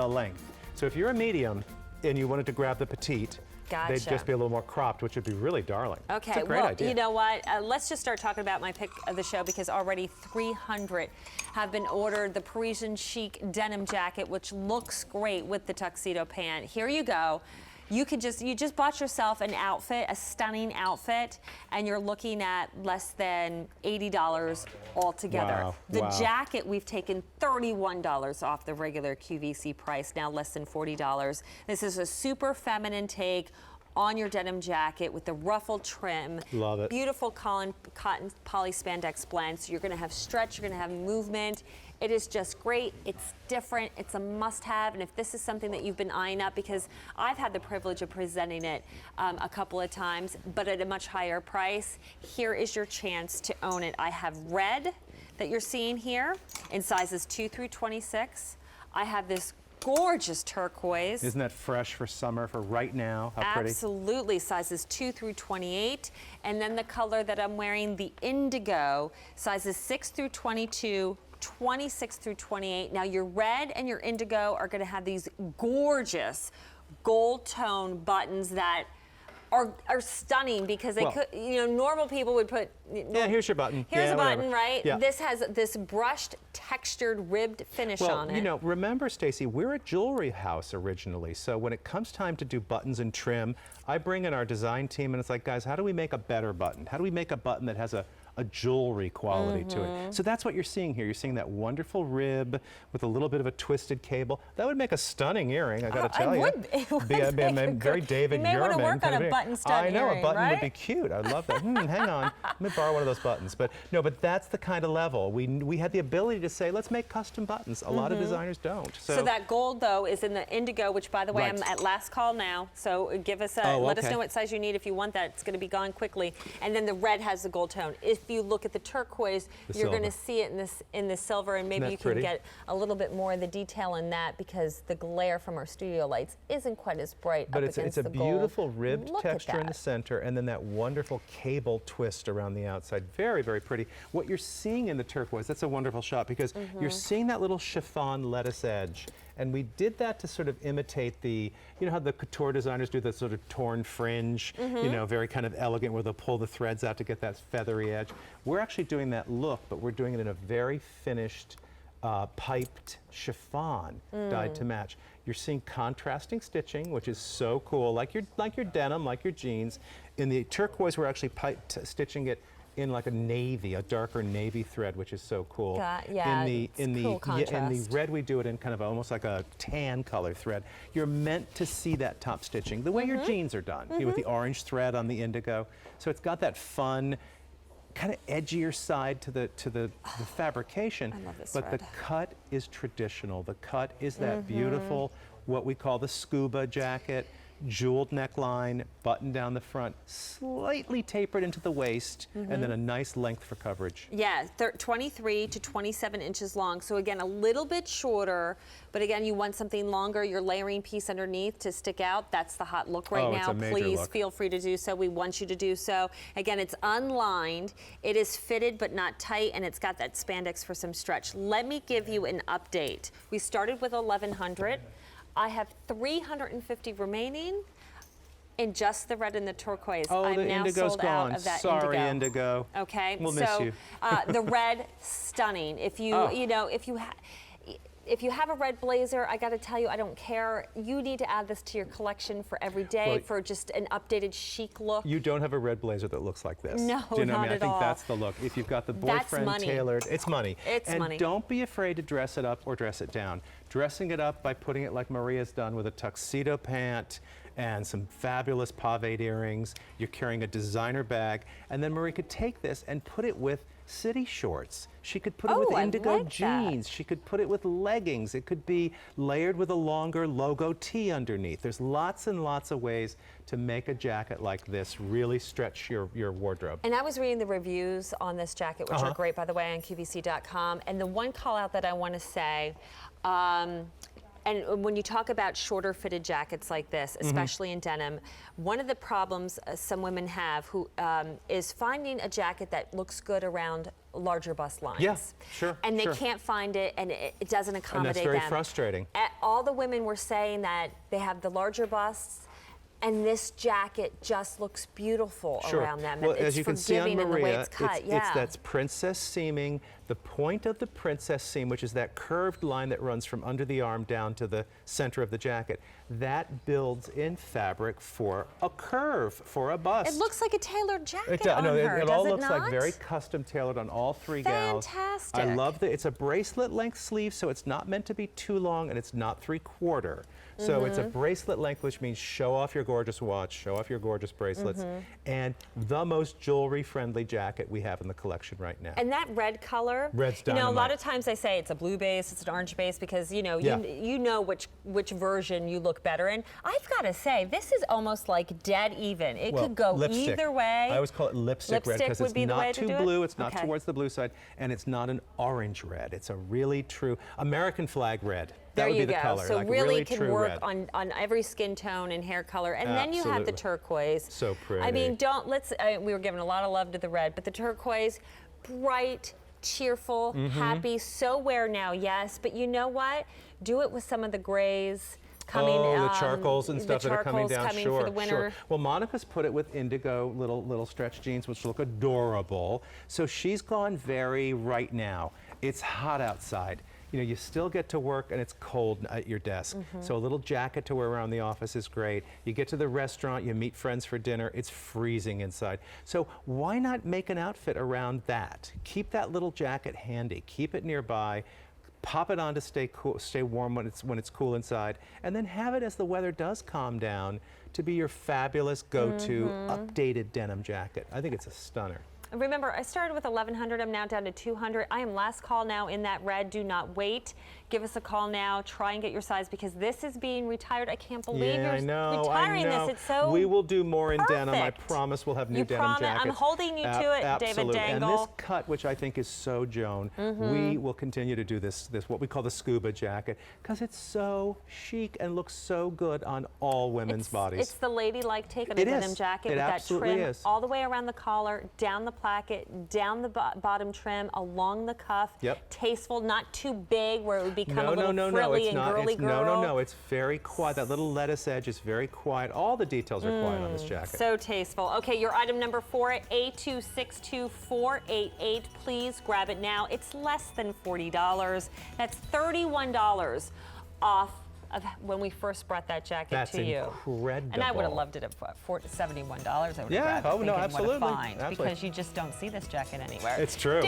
length. So if you're a medium and you wanted to grab the petite, Gotcha. they'd just be a little more cropped, which would be really darling. Okay, it's a great well, idea. you know what? Let's just start talking about my pick of the show, because already 300 have been ordered. The Parisian Chic denim jacket, which looks great with the tuxedo pant. Here you go. You just bought yourself an outfit, a stunning outfit, and you're looking at less than $80 altogether. Wow. The Wow. jacket, we've taken $31 off the regular QVC price, now less than $40. This is a super feminine take on your denim jacket with the ruffled trim. Love it. Beautiful cotton poly spandex blend. So you're gonna have stretch, you're gonna have movement. It is just great, it's different, it's a must-have, and if this is something that you've been eyeing up, because I've had the privilege of presenting it a couple of times, but at a much higher price, here is your chance to own it. I have red that you're seeing here in sizes 2 through 26. I have this gorgeous turquoise. Isn't that fresh for summer, for right now? How pretty. Absolutely, sizes 2 through 28. And then the color that I'm wearing, the indigo, sizes 6 through 22, 26 through 28. Now your red and your indigo are gonna have these gorgeous gold tone buttons that are stunning, because they could, normal people would put, yeah, here's your button. Here's yeah, a button, whatever. right? Yeah. This has this brushed, textured, ribbed finish on it. Well, remember, Stacey, we're a jewelry house originally, so when it comes time to do buttons and trim, I bring in our design team, and it's like, guys, how do we make a better button? How do we make a button that has a jewelry quality to it? So that's what you're seeing here. You're seeing that wonderful rib with a little bit of a twisted cable. That would make a stunning earring, I gotta tell you. It would Be very David You may want to Yurman work on kind a of button stud I know, earring, a button right? would be cute. I love that. Hang on, let me borrow one of those buttons. But no, but that's the kind of level. We had the ability to say, let's make custom buttons. A lot of designers don't. So that gold, though, is in the indigo, which, by the way, Right. I'm at last call now. So give us let us know what size you need if you want that. It's going to be gone quickly. And then the red has the gold tone. If you look at the turquoise, you're going to see it in the silver, and maybe you can get a little bit more of the detail in that, because the glare from our studio lights isn't quite as bright. But it's a beautiful ribbed texture in the center, and then that wonderful cable twist around the outside. Very, very pretty. What you're seeing in the turquoise, that's a wonderful shot, because you're seeing that little chiffon lettuce edge. And we did that to sort of imitate the, you know how the couture designers do the sort of torn fringe, very kind of elegant, where they'll pull the threads out to get that feathery edge. We're actually doing that look, but we're doing it in a very finished, piped chiffon dyed to match. You're seeing contrasting stitching, which is so cool, like your denim, like your jeans. In the turquoise, we're actually stitching it in like a darker navy thread, which is so cool. Yeah, in the red, we do it in kind of almost like a tan color thread. You're meant to see that top stitching, the way your jeans are done, with the orange thread on the indigo. So it's got that fun, kind of edgier side to the fabrication. I love this but thread. the cut is traditional. The cut is that beautiful, what we call the scuba jacket. Jeweled neckline, button down the front, slightly tapered into the waist, and then a nice length for coverage. Yeah, 23 to 27 inches long. So again, a little bit shorter, but again, you want something longer, your layering piece underneath to stick out. That's the hot look right now. It's a major Please look. feel free to do so. We want you to do so. Again, it's unlined. It is fitted but not tight, and it's got that spandex for some stretch. Let me give you an update. We started with 1,100. I have 350 remaining in just the red and the turquoise. Oh, I'm the now indigo's sold gone. out of that Sorry, indigo. Okay, We'll miss you. The red, stunning. If you, if you have a red blazer, I got to tell you, I don't care. You need to add this to your collection for every day, for just an updated chic look. You don't have a red blazer that looks like this. No, Do you know what I not mean? at I think all. That's the look. If you've got the boyfriend tailored, it's money. It's money. And don't be afraid to dress it up or dress it down. Dressing it up by putting it like Maria's done with a tuxedo pant and some fabulous paved earrings. You're carrying a designer bag, and then Marie could take this and put it with city shorts. She could put it with indigo jeans. She could put it with leggings. It could be layered with a longer logo tee underneath. There's lots and lots of ways to make a jacket like this really stretch your wardrobe. And I was reading the reviews on this jacket, which are great, by the way, on QVC.com. And the one call out that I want to say, And when you talk about shorter fitted jackets like this, especially in denim, one of the problems some women have who is finding a jacket that looks good around larger bust lines. Yeah, sure. And they can't find it, and it doesn't accommodate them. And that's very frustrating. All the women were saying that they have the larger busts, and this jacket just looks beautiful around them. Well, it's as you can see on forgiving in the way Maria, it's cut. it's that princess seaming. The point of the princess seam, which is that curved line that runs from under the arm down to the center of the jacket, that builds in fabric for a curve, for a bust. It looks like a tailored jacket on no, her, it all looks not? like very custom tailored on all three gals. Fantastic. I love that it's a bracelet length sleeve, so it's not meant to be too long, and it's not 3/4. So it's a bracelet length, which means show off your gorgeous watch, show off your gorgeous bracelets, and the most jewelry-friendly jacket we have in the collection right now. And that red color, Red's you know, a dynamite. lot of times I say it's a blue base, it's an orange base, because you know, you know which version you look better in. I've got to say, this is almost like dead even. It could go lipstick. either way. I always call it lipstick red because it's not too blue, it's not towards the blue side, and it's not an orange red. It's a really true American flag red. That would be the color. So like really can true work red. on every skin tone and hair color. And then you have the turquoise. So pretty. I mean, we were giving a lot of love to the red, but the turquoise, bright, cheerful, happy, so wear now, yes. But you know what? Do it with some of the grays coming. The charcoals and stuff that are coming down. For the winter. Well, Monica's put it with indigo little stretch jeans, which look adorable. So she's gone very right now. It's hot outside. You know, you still get to work and it's cold at your desk. So a little jacket to wear around the office is great. You get to the restaurant, you meet friends for dinner, it's freezing inside. So why not make an outfit around that? Keep that little jacket handy, keep it nearby, pop it on to stay cool, stay warm when it's cool inside, and then have it as the weather does calm down to be your fabulous go-to updated denim jacket. I think it's a stunner. Remember, I started with 1,100. I'm now down to 200. I am last call now in that red. Do not wait. Give us a call now. Try and get your size because this is being retired. I can't believe you're retiring this. It's so We will do more in denim. I perfect. promise we'll have new You denim promise? jackets. I'm holding you to it, absolutely. David Dangle. And this cut, which I think is so Joan, we will continue to do this what we call the scuba jacket because it's so chic and looks so good on all women's bodies. It's the ladylike take on a denim jacket with that trim all the way around the collar, down the placket, down the bottom trim, along the cuff. Tasteful, not too big where it would become a little frilly and girly girl. No, it's very quiet. That little lettuce edge is very quiet. All the details are quiet on this jacket. So tasteful. Okay, your item number 4, A262488. Please grab it now. It's less than $40. That's $31 off of when we first brought that jacket to you. That's incredible. And I would have loved it at $71. I would have grabbed it thinking, what a find, because you just don't see this jacket anywhere. It's true.